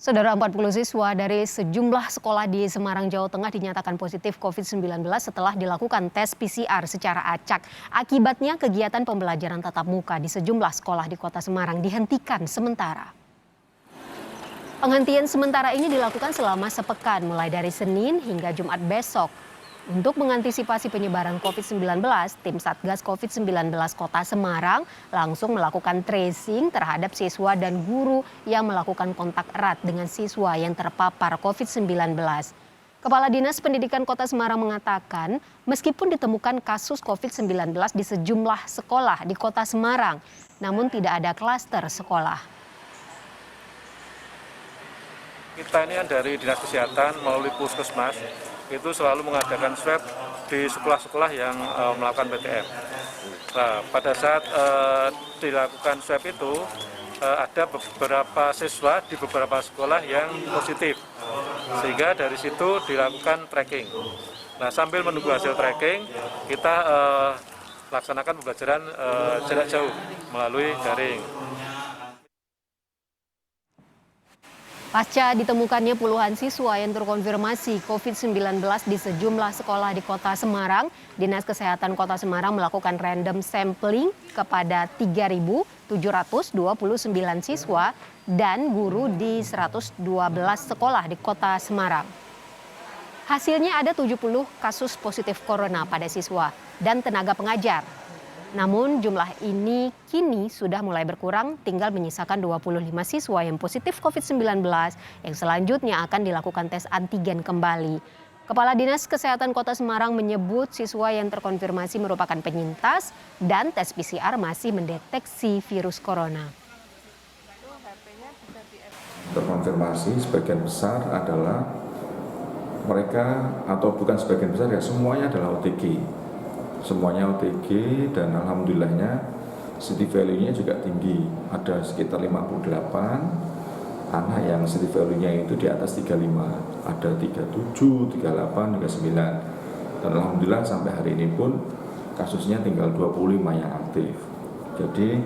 Saudara, 40 siswa dari sejumlah sekolah di Semarang, Jawa Tengah dinyatakan positif COVID-19 setelah dilakukan tes PCR secara acak. Akibatnya kegiatan pembelajaran tatap muka di sejumlah sekolah di Kota Semarang dihentikan sementara. Penghentian sementara ini dilakukan selama sepekan mulai dari Senin hingga Jumat besok. Untuk mengantisipasi penyebaran COVID-19, tim Satgas COVID-19 Kota Semarang langsung melakukan tracing terhadap siswa dan guru yang melakukan kontak erat dengan siswa yang terpapar COVID-19. Kepala Dinas Pendidikan Kota Semarang mengatakan, meskipun ditemukan kasus COVID-19 di sejumlah sekolah di Kota Semarang, namun tidak ada klaster sekolah. Kita ini dari Dinas Kesehatan melalui Puskesmas itu selalu mengadakan swab di sekolah-sekolah yang melakukan PTM. Nah, pada saat dilakukan swab itu ada beberapa siswa di beberapa sekolah yang positif, sehingga dari situ dilakukan tracking. Nah, sambil menunggu hasil tracking, kita laksanakan pembelajaran jarak jauh melalui daring. Pasca ditemukannya puluhan siswa yang terkonfirmasi COVID-19 di sejumlah sekolah di Kota Semarang, Dinas Kesehatan Kota Semarang melakukan random sampling kepada 3.729 siswa dan guru di 112 sekolah di Kota Semarang. Hasilnya ada 70 kasus positif corona pada siswa dan tenaga pengajar. Namun jumlah ini kini sudah mulai berkurang, tinggal menyisakan 25 siswa yang positif COVID-19 yang selanjutnya akan dilakukan tes antigen kembali. Kepala Dinas Kesehatan Kota Semarang menyebut siswa yang terkonfirmasi merupakan penyintas dan tes PCR masih mendeteksi virus corona. Terkonfirmasi sebagian besar adalah mereka, atau bukan sebagian besar ya, semuanya adalah OTG. Semuanya OTG dan alhamdulillahnya city value-nya juga tinggi. Ada sekitar 58 anak yang city value-nya itu di atas 35. Ada 37, 38, 39. Dan alhamdulillah sampai hari ini pun kasusnya tinggal 25 yang aktif. Jadi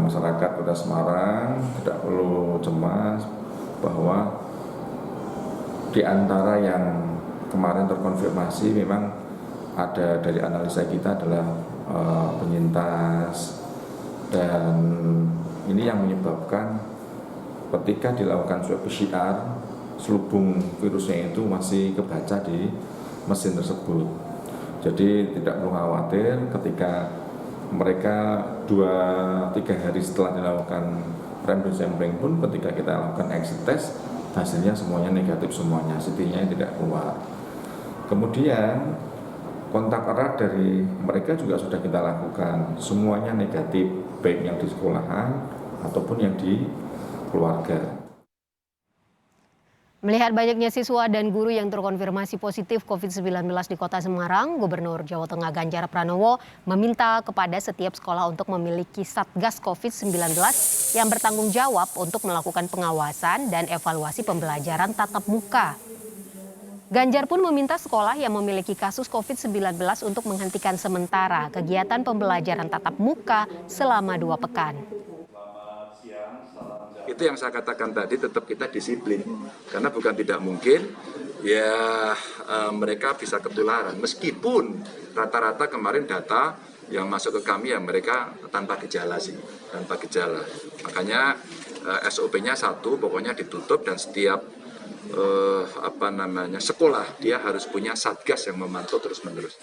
masyarakat Kota Semarang tidak perlu cemas bahwa di antara yang kemarin terkonfirmasi memang ada, dari analisa kita adalah penyintas, dan ini yang menyebabkan ketika dilakukan swab PCR selubung virusnya itu masih kebaca di mesin tersebut. Jadi tidak perlu khawatir ketika mereka 2-3 hari setelah dilakukan random sampling pun, ketika kita lakukan exit test hasilnya semuanya negatif semuanya, CT-nya tidak keluar. Kemudian kontak erat dari mereka juga sudah kita lakukan, semuanya negatif, baik yang di sekolahan ataupun yang di keluarga. Melihat banyaknya siswa dan guru yang terkonfirmasi positif COVID-19 di Kota Semarang, Gubernur Jawa Tengah Ganjar Pranowo meminta kepada setiap sekolah untuk memiliki Satgas COVID-19 yang bertanggung jawab untuk melakukan pengawasan dan evaluasi pembelajaran tatap muka. Ganjar pun meminta sekolah yang memiliki kasus COVID-19 untuk menghentikan sementara kegiatan pembelajaran tatap muka selama 2 pekan. Itu yang saya katakan tadi, tetap kita disiplin. Karena bukan tidak mungkin ya mereka bisa ketularan. Meskipun rata-rata kemarin data yang masuk ke kami ya mereka tanpa gejala sih, tanpa gejala. Makanya SOP-nya satu, pokoknya ditutup dan setiap sekolah dia harus punya satgas yang memantau terus-menerus.